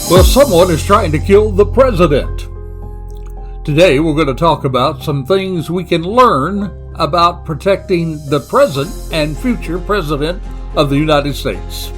Well, someone is trying to kill the president. Today, we're going to talk about some things we can learn about protecting the present and future president of the United States.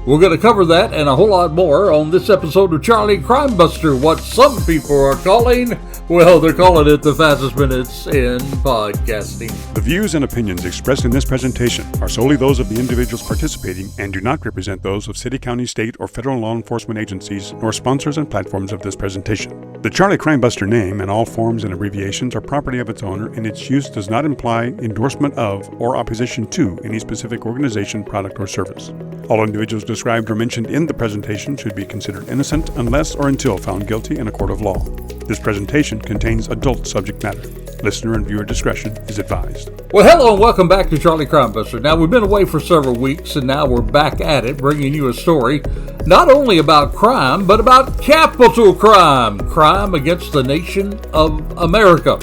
We're going to cover that and a whole lot more on this episode of Charlie Crime Buster, what some people are calling, well, they're calling it the fastest minutes in podcasting. The views and opinions expressed in this presentation are solely those of the individuals participating and do not represent those of city, county, state, or federal law enforcement agencies, nor sponsors and platforms of this presentation. The Charlie Crime Buster name and all forms and abbreviations are property of its owner, and its use does not imply endorsement of or opposition to any specific organization, product, or service. All individuals described or mentioned in the presentation should be considered innocent unless or until found guilty in a court of law. This presentation contains adult subject matter. Listener and viewer discretion is advised. Well, hello and welcome back to Charlie Crime Buster. Now, we've been away for several weeks, and now we're back at it, bringing you a story not only about crime, but about capital crime, crime against the nation of America.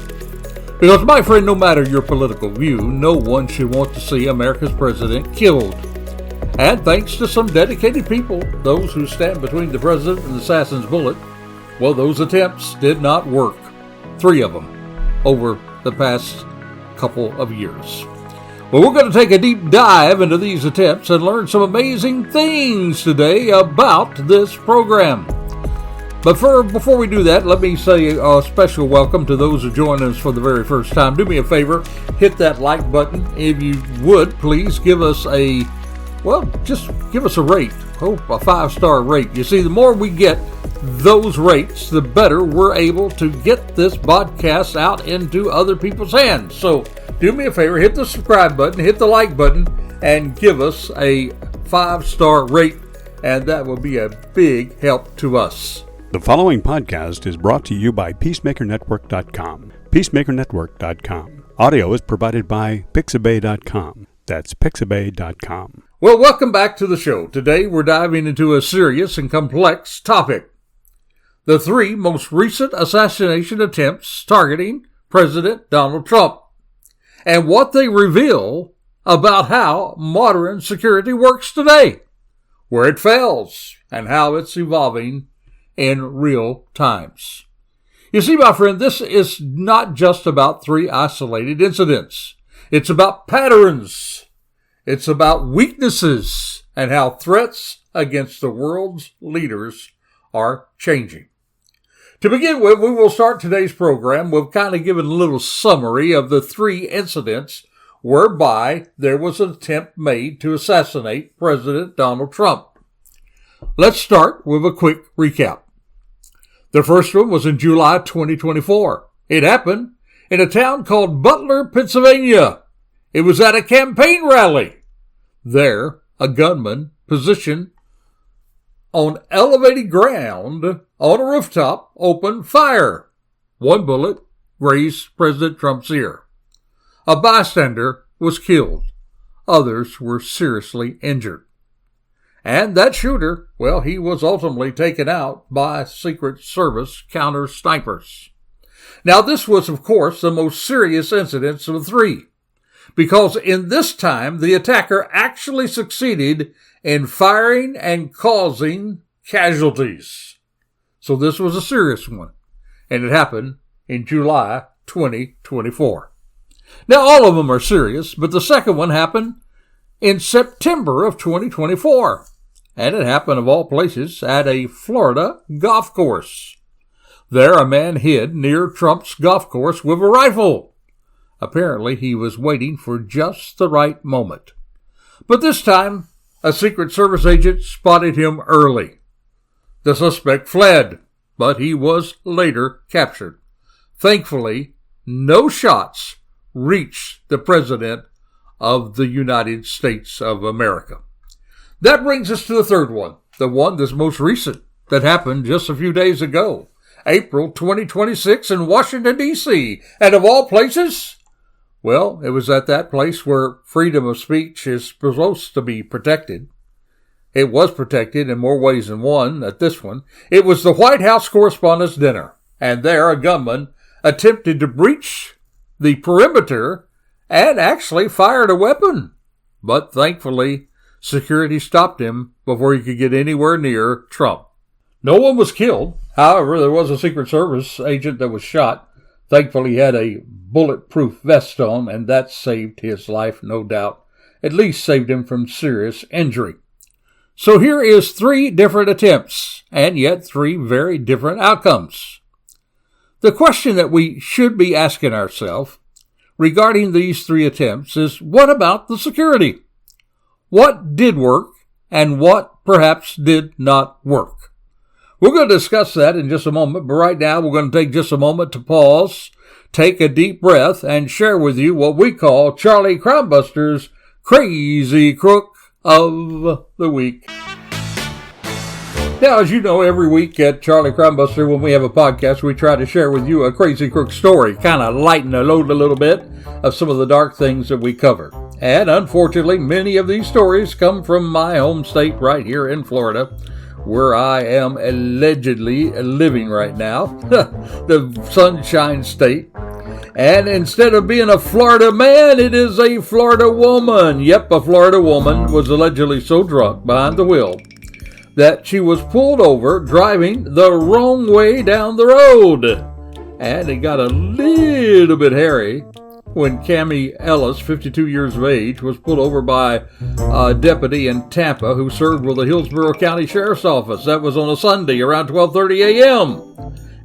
Because, my friend, no matter your political view, no one should want to see America's president killed. And thanks to some dedicated people, those who stand between the president and the assassin's bullet, well, those attempts did not work. 3 of them over the past couple of years. Well, we're going to take a deep dive into these attempts and learn some amazing things today about this program. But before we do that, let me say a special welcome to those who join us for the very first time. Do me a favor, hit that like button. If you would, please give us just give us a rate. Oh, a 5-star rate. You see, the more we get those rates, the better we're able to get this podcast out into other people's hands. So do me a favor, hit the subscribe button, hit the like button, and give us a 5-star rate, and that will be a big help to us. The following podcast is brought to you by PeacemakerNetwork.com. PeacemakerNetwork.com. Audio is provided by Pixabay.com. That's Pixabay.com. Well, welcome back to the show. Today we're diving into a serious and complex topic. The 3 most recent assassination attempts targeting President Donald Trump, and what they reveal about how modern security works today, where it fails, and how it's evolving in real times. You see, my friend, this is not just about 3 isolated incidents. It's about patterns. It's about weaknesses and how threats against the world's leaders are changing. To begin with, we will start today's program with kind of giving a little summary of the 3 incidents whereby there was an attempt made to assassinate President Donald Trump. Let's start with a quick recap. The first one was in July 2024. It happened in a town called Butler, Pennsylvania. It was at a campaign rally. There, a gunman positioned on elevated ground on a rooftop opened fire. 1 bullet grazed President Trump's ear. A bystander was killed. Others were seriously injured. And that shooter, well, he was ultimately taken out by Secret Service counter snipers. Now, this was, of course, the most serious incident of the 3. Because in this time, the attacker actually succeeded in firing and causing casualties. So this was a serious one, and it happened in July 2024. Now, all of them are serious, but the second one happened in September of 2024, and it happened, of all places, at a Florida golf course. There, a man hid near Trump's golf course with a rifle. Apparently, he was waiting for just the right moment. But this time, a Secret Service agent spotted him early. The suspect fled, but he was later captured. Thankfully, no shots reached the President of the United States of America. That brings us to the third one, the one that's most recent, that happened just a few days ago, April 2026 in Washington, D.C., and of all places, well, it was at that place where freedom of speech is supposed to be protected. It was protected in more ways than one at this one. It was the White House Correspondents' Dinner, and there a gunman attempted to breach the perimeter and actually fired a weapon. But thankfully, security stopped him before he could get anywhere near Trump. No one was killed. However, there was a Secret Service agent that was shot. Thankfully, he had a bulletproof vest on, and that saved his life, no doubt. At least saved him from serious injury. So here is 3 different attempts, and yet 3 very different outcomes. The question that we should be asking ourselves regarding these 3 attempts is, what about the security? What did work, and what perhaps did not work? We're going to discuss that in just a moment, but right now we're going to take just a moment to pause, take a deep breath, and share with you what we call Charlie Crimebuster's Crazy Crook of the Week. Now, as you know, every week at Charlie Crimebuster, when we have a podcast, we try to share with you a Crazy Crook story, kind of lighten the load a little bit of some of the dark things that we cover. And unfortunately, many of these stories come from my home state right here in Florida, where I am allegedly living right now, the Sunshine State. And instead of being a Florida man, it is a Florida woman. Yep, a Florida woman was allegedly so drunk behind the wheel that she was pulled over driving the wrong way down the road. And it got a little bit hairy when Cammie Ellis, 52 years of age, was pulled over by a deputy in Tampa who served with the Hillsborough County Sheriff's Office. That was on a Sunday around 12:30 a.m.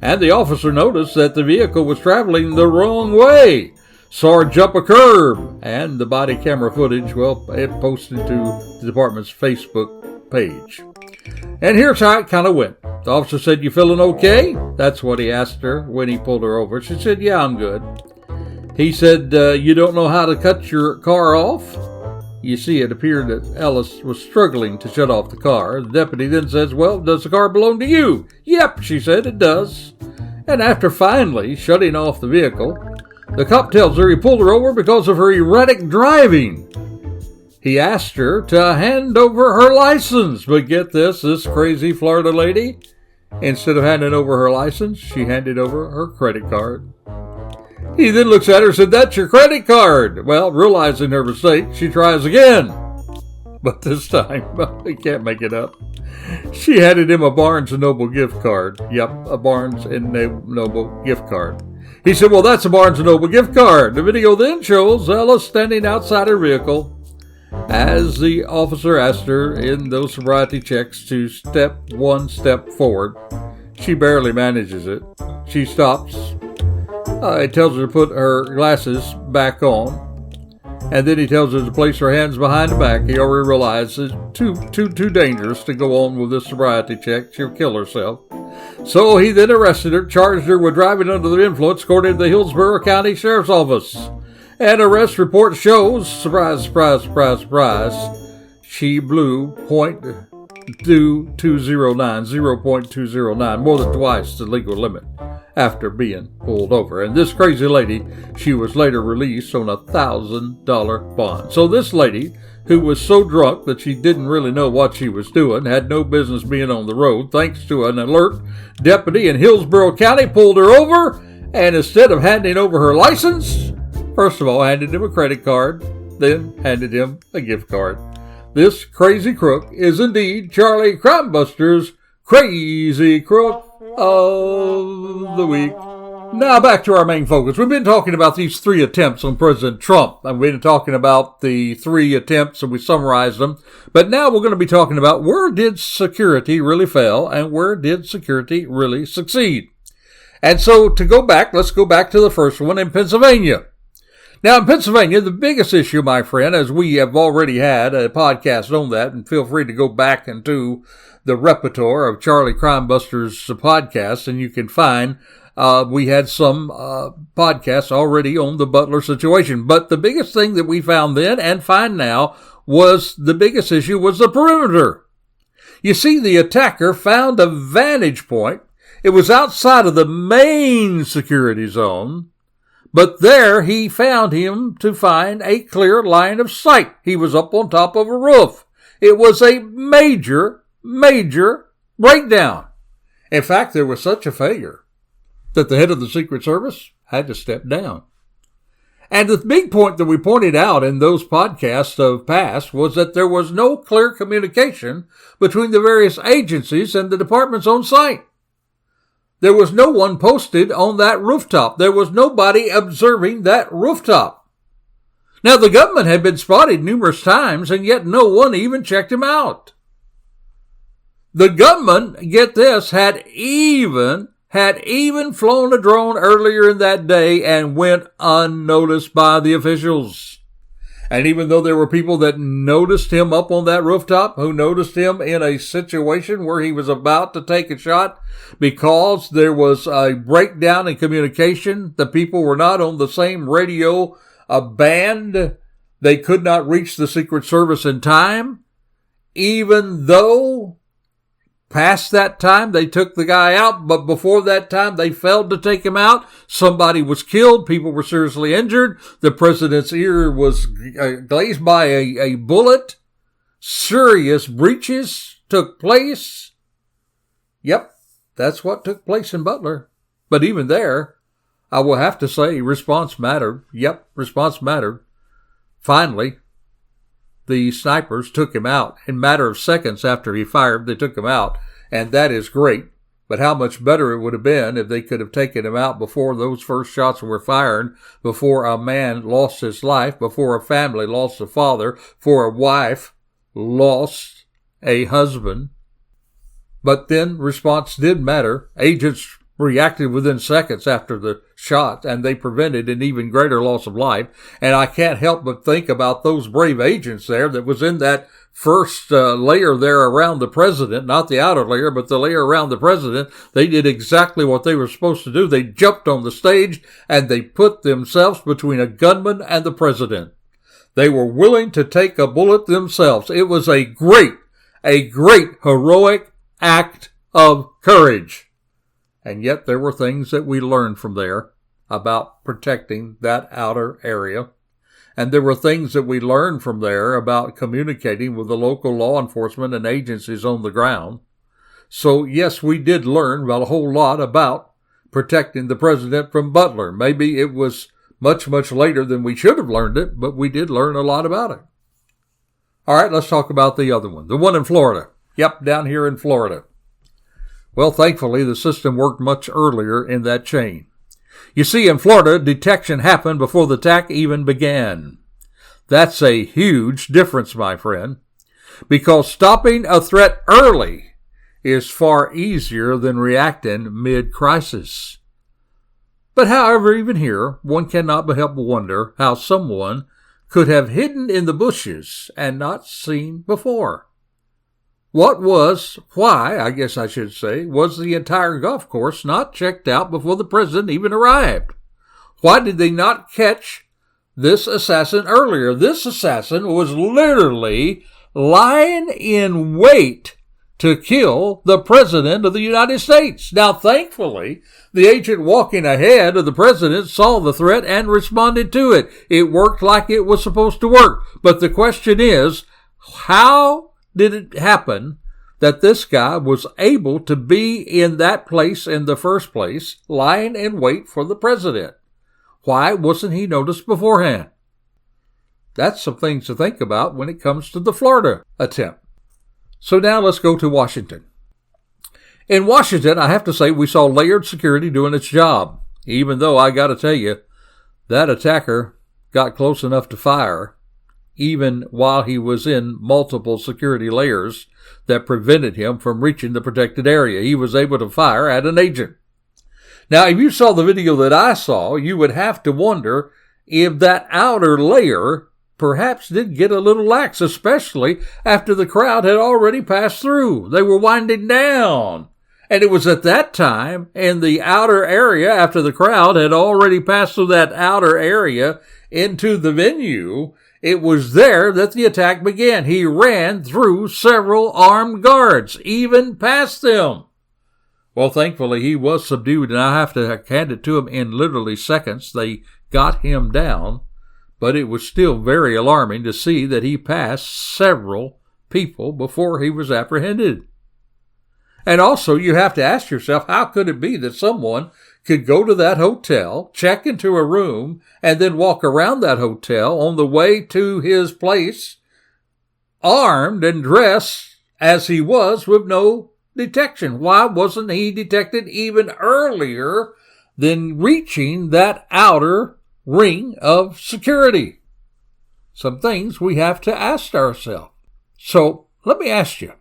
And the officer noticed that the vehicle was traveling the wrong way. Saw her jump a curb. And the body camera footage, well, it posted to the department's Facebook page. And here's how it kind of went. The officer said, "You feeling okay?" That's what he asked her when he pulled her over. She said, "Yeah, I'm good." He said, "You don't know how to cut your car off?" You see, it appeared that Ellis was struggling to shut off the car. The deputy then says, "Well, does the car belong to you?" "Yep," she said, "it does." And after finally shutting off the vehicle, the cop tells her he pulled her over because of her erratic driving. He asked her to hand over her license. But get this crazy Florida lady, instead of handing over her license, she handed over her credit card. He then looks at her and said, "That's your credit card." Well, realizing her mistake, she tries again. But this time, he can't make it up. She handed him a Barnes & Noble gift card. Yep, a Barnes & Noble gift card. He said, "Well, that's a Barnes & Noble gift card." The video then shows Ellis standing outside her vehicle as the officer asked her in those sobriety checks to step one step forward. She barely manages it. She stops. He tells her to put her glasses back on. And then he tells her to place her hands behind the back. He already realizes it's too dangerous to go on with this sobriety check. She'll kill herself. So he then arrested her, charged her with driving under the influence, according to the Hillsborough County Sheriff's Office. An arrest report shows, surprise, surprise, surprise, surprise, she blew .209, more than twice the legal limit after being pulled over. And this crazy lady, she was later released on a $1,000 bond. So this lady, who was so drunk that she didn't really know what she was doing, had no business being on the road, thanks to an alert deputy in Hillsborough County, pulled her over, and instead of handing over her license, first of all, handed him a credit card, then handed him a gift card. This crazy crook is indeed Charlie Crimebuster's Crazy Crook of the Week. Now back to our main focus. We've been talking about these 3 attempts on President Trump. I've been talking about the 3 attempts and we summarized them. But now we're going to be talking about where did security really fail and where did security really succeed. And so to go back, let's go back to the first one in Pennsylvania. Now, in Pennsylvania, the biggest issue, my friend, as we have already had a podcast on that, and feel free to go back into the repertoire of Charlie Crimebuster's podcast, and you can find we had some podcasts already on the Butler situation. But the biggest thing that we found then and find now was the biggest issue was the perimeter. You see, the attacker found a vantage point. It was outside of the main security zone. But there he found him to find a clear line of sight. He was up on top of a roof. It was a major breakdown. In fact, there was such a failure that the head of the Secret Service had to step down. And the big point that we pointed out in those podcasts of past was that there was no clear communication between the various agencies and the department's own site. There was no one posted on that rooftop. There was nobody observing that rooftop. Now, the government had been spotted numerous times, and yet no one even checked him out. The government, get this, had even flown a drone earlier in that day and went unnoticed by the officials. And even though there were people that noticed him up on that rooftop, who noticed him in a situation where he was about to take a shot because there was a breakdown in communication, the people were not on the same radio band, they could not reach the Secret Service in time, even though past that time, they took the guy out, but before that time, they failed to take him out. Somebody was killed. People were seriously injured. The president's ear was glazed by a bullet. Serious breaches took place. Yep, that's what took place in Butler. But even there, I will have to say response mattered. Yep, response mattered. Finally, the snipers took him out. In a matter of seconds after he fired, they took him out. And that is great. But how much better it would have been if they could have taken him out before those first shots were fired, before a man lost his life, before a family lost a father, before a wife lost a husband. But then response did matter. Agents reacted within seconds after the shot, and they prevented an even greater loss of life. And I can't help but think about those brave agents there that was in that first layer there around the president, not the outer layer, but the layer around the president. They did exactly what they were supposed to do. They jumped on the stage, and they put themselves between a gunman and the president. They were willing to take a bullet themselves. It was a great heroic act of courage. And yet there were things that we learned from there about protecting that outer area. And there were things that we learned from there about communicating with the local law enforcement and agencies on the ground. So yes, we did learn about a whole lot about protecting the president from Butler. Maybe it was much, much later than we should have learned it, but we did learn a lot about it. All right, let's talk about the other one, the one in Florida. Yep, down here in Florida. Well, thankfully, the system worked much earlier in that chain. You see, in Florida, detection happened before the attack even began. That's a huge difference, my friend, because stopping a threat early is far easier than reacting mid-crisis. But however, even here, one cannot but help wonder how someone could have hidden in the bushes and not seen before. Why, I guess I should say, was the entire golf course not checked out before the president even arrived? Why did they not catch this assassin earlier? This assassin was literally lying in wait to kill the president of the United States. Now, thankfully, the agent walking ahead of the president saw the threat and responded to it. It worked like it was supposed to work. But the question is, how did it happen that this guy was able to be in that place in the first place, lying in wait for the president? Why wasn't he noticed beforehand? That's some things to think about when it comes to the Florida attempt. So now let's go to Washington. In Washington, I have to say we saw layered security doing its job, even though I got to tell you, that attacker got close enough to fire even while he was in multiple security layers that prevented him from reaching the protected area. He was able to fire at an agent. Now, if you saw the video that I saw, you would have to wonder if that outer layer perhaps did get a little lax, especially after the crowd had already passed through. They were winding down. And it was at that time in the outer area, after the crowd had already passed through that outer area into the venue, it was there that the attack began. He ran through several armed guards, even past them. Well, thankfully, he was subdued, and I have to hand it to him in literally seconds. They got him down, but it was still very alarming to see that he passed several people before he was apprehended. And also, you have to ask yourself, how could it be that someone could go to that hotel, check into a room, and then walk around that hotel on the way to his place, armed and dressed as he was with no detection. Why wasn't he detected even earlier than reaching that outer ring of security? Some things we have to ask ourselves. So let me ask you,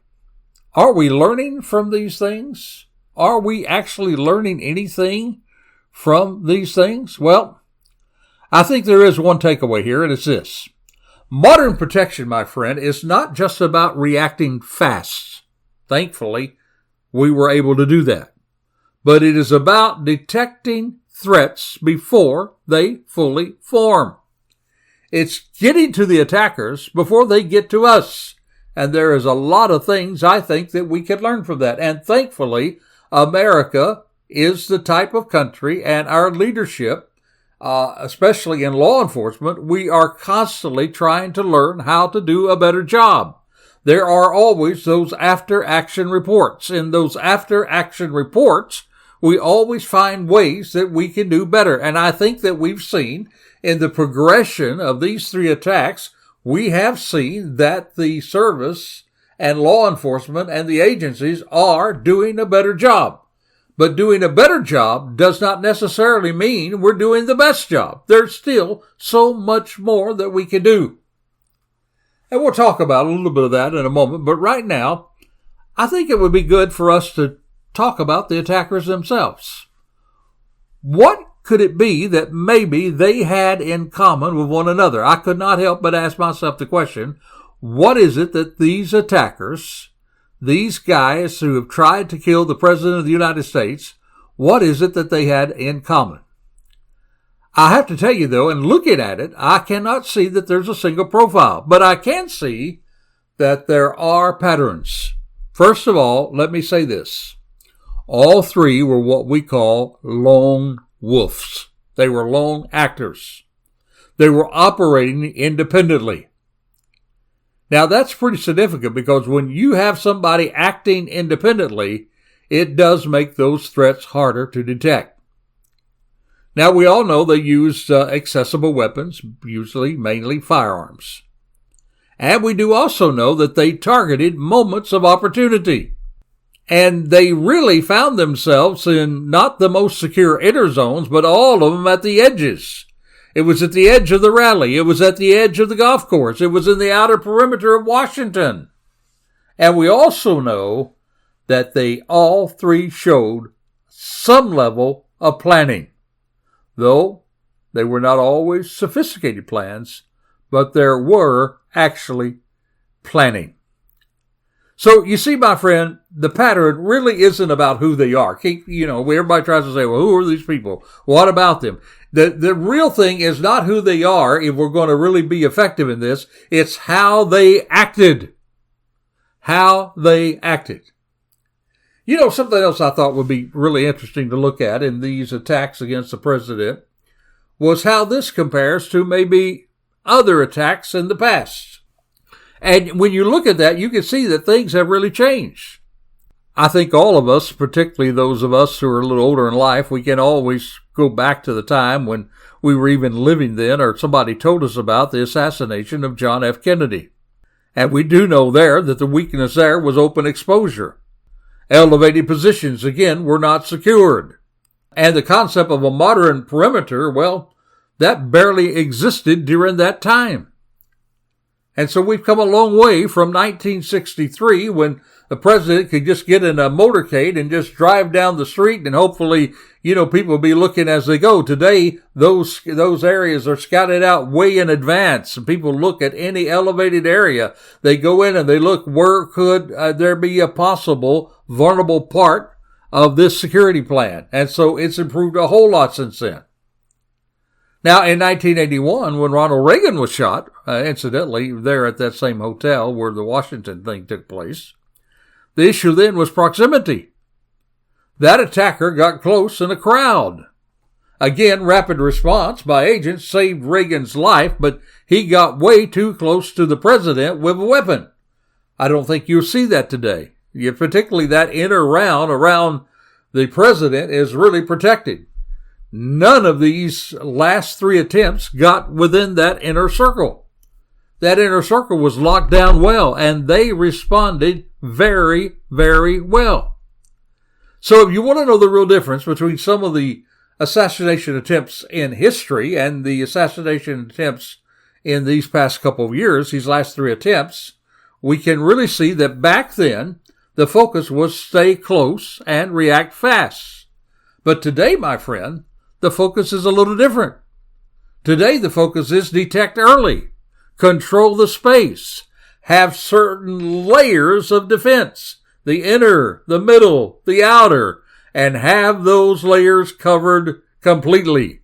are we learning from these things? Are we actually learning anything from these things? Well, I think there is one takeaway here, and it's this. Modern protection, my friend, is not just about reacting fast. Thankfully, we were able to do that. But it is about detecting threats before they fully form. It's getting to the attackers before they get to us. And there is a lot of things I think that we could learn from that. And thankfully, America is the type of country, and our leadership, especially in law enforcement, we are constantly trying to learn how to do a better job. There are always those after-action reports. In those after-action reports, we always find ways that we can do better. And I think that we've seen in the progression of these three attacks, we have seen that the service and law enforcement and the agencies are doing a better job. But doing a better job does not necessarily mean we're doing the best job. There's still so much more that we can do. And we'll talk about a little bit of that in a moment. But right now, I think it would be good for us to talk about the attackers themselves. What could it be that maybe they had in common with one another? I could not help but ask myself the question, what is it that these attackers, these guys who have tried to kill the President of the United States, what is it that they had in common? I have to tell you, though, in looking at it, I cannot see that there's a single profile, but I can see that there are patterns. First of all, let me say this. All three were what we call lone wolves. They were lone actors. They were operating independently. Now, that's pretty significant because when you have somebody acting independently, it does make those threats harder to detect. Now, we all know they used accessible weapons, usually mainly firearms. And we do also know that they targeted moments of opportunity. And they really found themselves in not the most secure inner zones, but all of them at the edges. It was at the edge of the rally. It was at the edge of the golf course. It was in the outer perimeter of Washington. And we also know that they all three showed some level of planning. Though they were not always sophisticated plans, but there were actually planning. So, you see, my friend, the pattern really isn't about who they are. Everybody tries to say, well, who are these people? What about them? The real thing is not who they are if we're going to really be effective in this. It's how they acted. How they acted. Something else I thought would be really interesting to look at in these attacks against the president was how this compares to maybe other attacks in the past. And when you look at that, you can see that things have really changed. I think all of us, particularly those of us who are a little older in life, we can always go back to the time when we were even living then, or somebody told us about the assassination of John F. Kennedy. And we do know there that the weakness there was open exposure. Elevated positions, again, were not secured. And the concept of a modern perimeter, well, that barely existed during that time. And so we've come a long way from 1963 when the president could just get in a motorcade and just drive down the street and hopefully, people will be looking as they go. Today, those areas are scouted out way in advance and people look at any elevated area. They go in and they look, where could there be a possible vulnerable part of this security plan? And so it's improved a whole lot since then. Now, in 1981, when Ronald Reagan was shot, incidentally, there at that same hotel where the Washington thing took place, the issue then was proximity. That attacker got close in a crowd. Again, rapid response by agents saved Reagan's life, but he got way too close to the president with a weapon. I don't think you'll see that today. Particularly that inner round around the president is really protected. None of these last three attempts got within that inner circle. That inner circle was locked down well, and they responded very, very well. So if you want to know the real difference between some of the assassination attempts in history and the assassination attempts in these past couple of years, these last three attempts, we can really see that back then, the focus was stay close and react fast. But today, my friend, the focus is a little different. Today, the focus is detect early, control the space, have certain layers of defense, the inner, the middle, the outer, and have those layers covered completely.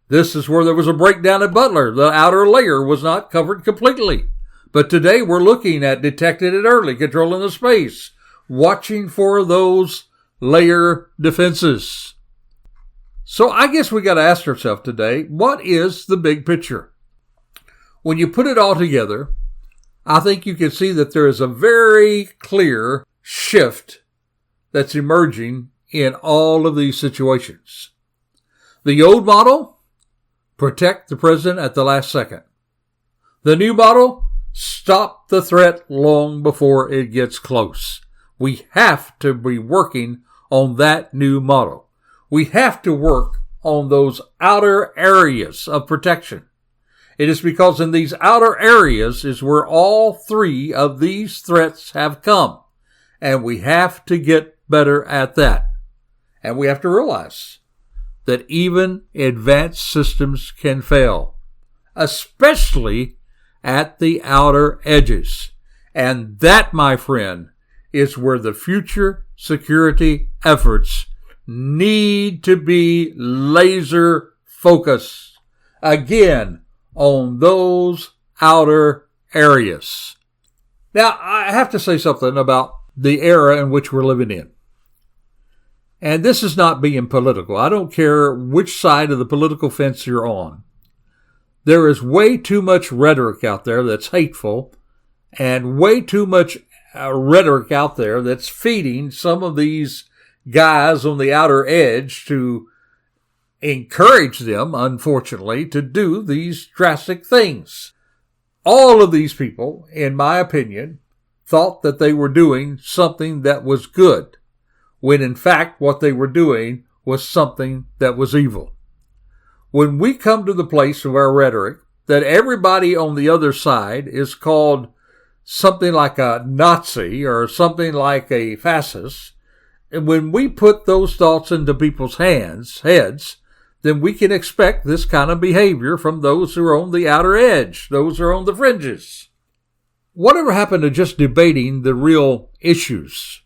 This is where there was a breakdown at Butler. The outer layer was not covered completely. But today we're looking at detecting it early, controlling the space, watching for those layer defenses. So I guess we got to ask ourselves today, what is the big picture? When you put it all together, I think you can see that there is a very clear shift that's emerging in all of these situations. The old model, protect the president at the last second. The new model, stop the threat long before it gets close. We have to be working on that new model. We have to work on those outer areas of protection. It is because in these outer areas is where all three of these threats have come. And we have to get better at that. And we have to realize that even advanced systems can fail, especially at the outer edges. And that, my friend, is where the future security efforts need to be laser focused, again, on those outer areas. Now, I have to say something about the era in which we're living in. And this is not being political. I don't care which side of the political fence you're on. There is way too much rhetoric out there that's hateful, and way too much rhetoric out there that's feeding some of these guys on the outer edge to encourage them, unfortunately, to do these drastic things. All of these people, in my opinion, thought that they were doing something that was good, when in fact what they were doing was something that was evil. When we come to the place of our rhetoric that everybody on the other side is called something like a Nazi or something like a fascist, and when we put those thoughts into people's heads, then we can expect this kind of behavior from those who are on the outer edge, those who are on the fringes. Whatever happened to just debating the real issues?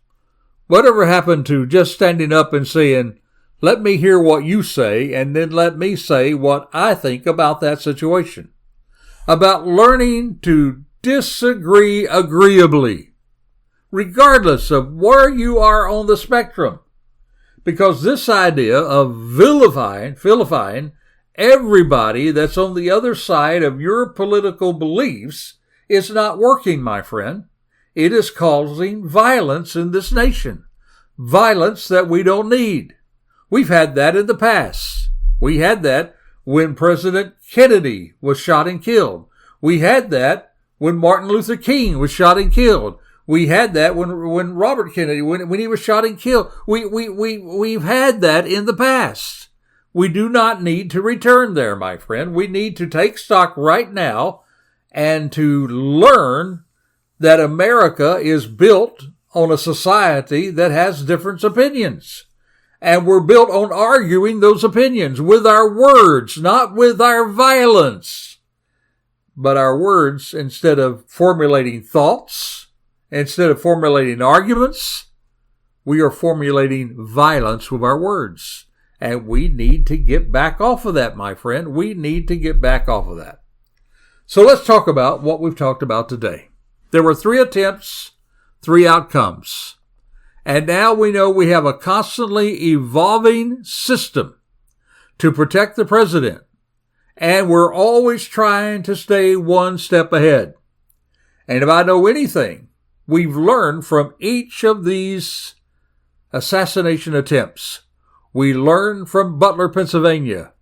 Whatever happened to just standing up and saying, let me hear what you say, and then let me say what I think about that situation? About learning to disagree agreeably, regardless of where you are on the spectrum. Because this idea of vilifying everybody that's on the other side of your political beliefs is not working, my friend. It is causing violence in this nation. Violence that we don't need. We've had that in the past. We had that when President Kennedy was shot and killed. We had that when Martin Luther King was shot and killed. We had that when Robert Kennedy, when he was shot and killed. We've had that in the past. We do not need to return there, my friend. We need to take stock right now and to learn that America is built on a society that has different opinions. And we're built on arguing those opinions with our words, not with our violence. But our words, instead of formulating thoughts, instead of formulating arguments, we are formulating violence with our words. And we need to get back off of that, my friend. We need to get back off of that. So let's talk about what we've talked about today. There were 3 attempts, 3 outcomes. And now we know we have a constantly evolving system to protect the president. And we're always trying to stay one step ahead. And if I know anything, we've learned from each of these assassination attempts. We learned from Butler, Pennsylvania.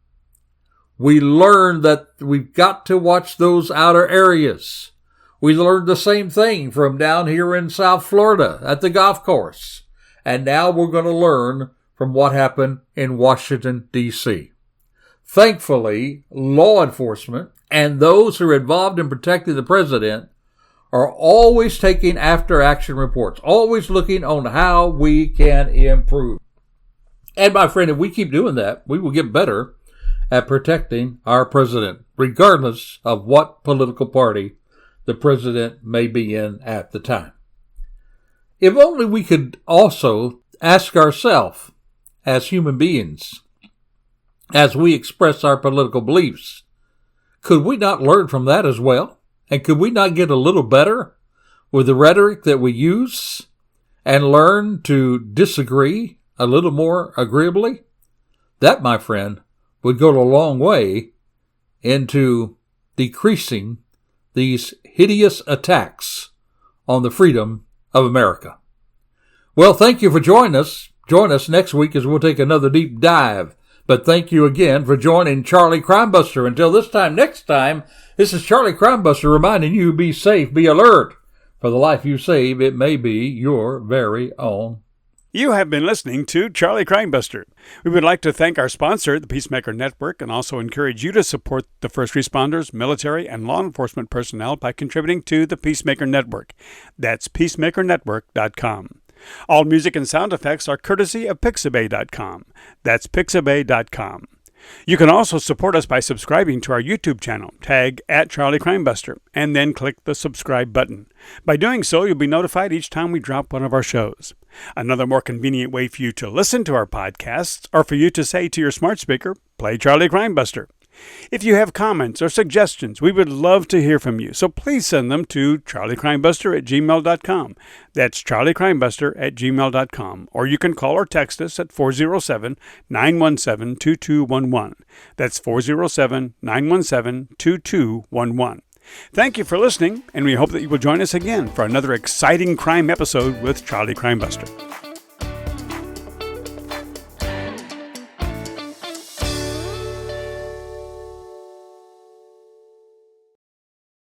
We learned that we've got to watch those outer areas. We learned the same thing from down here in South Florida at the golf course. And now we're going to learn from what happened in Washington, D.C. Thankfully, law enforcement and those who are involved in protecting the president are always taking after-action reports, always looking on how we can improve. And my friend, if we keep doing that, we will get better at protecting our president, regardless of what political party the president may be in at the time. If only we could also ask ourselves, as human beings, as we express our political beliefs, could we not learn from that as well? And could we not get a little better with the rhetoric that we use and learn to disagree a little more agreeably? That, my friend, would go a long way into decreasing these hideous attacks on the freedom of America. Well, thank you for joining us. Join us next week as we'll take another deep dive. But thank you again for joining Charlie Crimebuster. Until this time next time, this is Charlie Crimebuster reminding you, be safe, be alert. For the life you save, it may be your very own. You have been listening to Charlie Crimebuster. We would like to thank our sponsor, the Peacemaker Network, and also encourage you to support the first responders, military, and law enforcement personnel by contributing to the Peacemaker Network. That's peacemakernetwork.com. All music and sound effects are courtesy of Pixabay.com. That's Pixabay.com. You can also support us by subscribing to our YouTube channel, tag @CharlieCrimebuster, and then click the subscribe button. By doing so, you'll be notified each time we drop one of our shows. Another more convenient way for you to listen to our podcasts, or for you to say to your smart speaker, play Charlie Crimebuster. If you have comments or suggestions, we would love to hear from you, so please send them to charliecrimebuster@gmail.com. That's charliecrimebuster@gmail.com. Or you can call or text us at 407-917-2211. That's 407-917-2211. Thank you for listening, and we hope that you will join us again for another exciting crime episode with Charlie Crimebuster.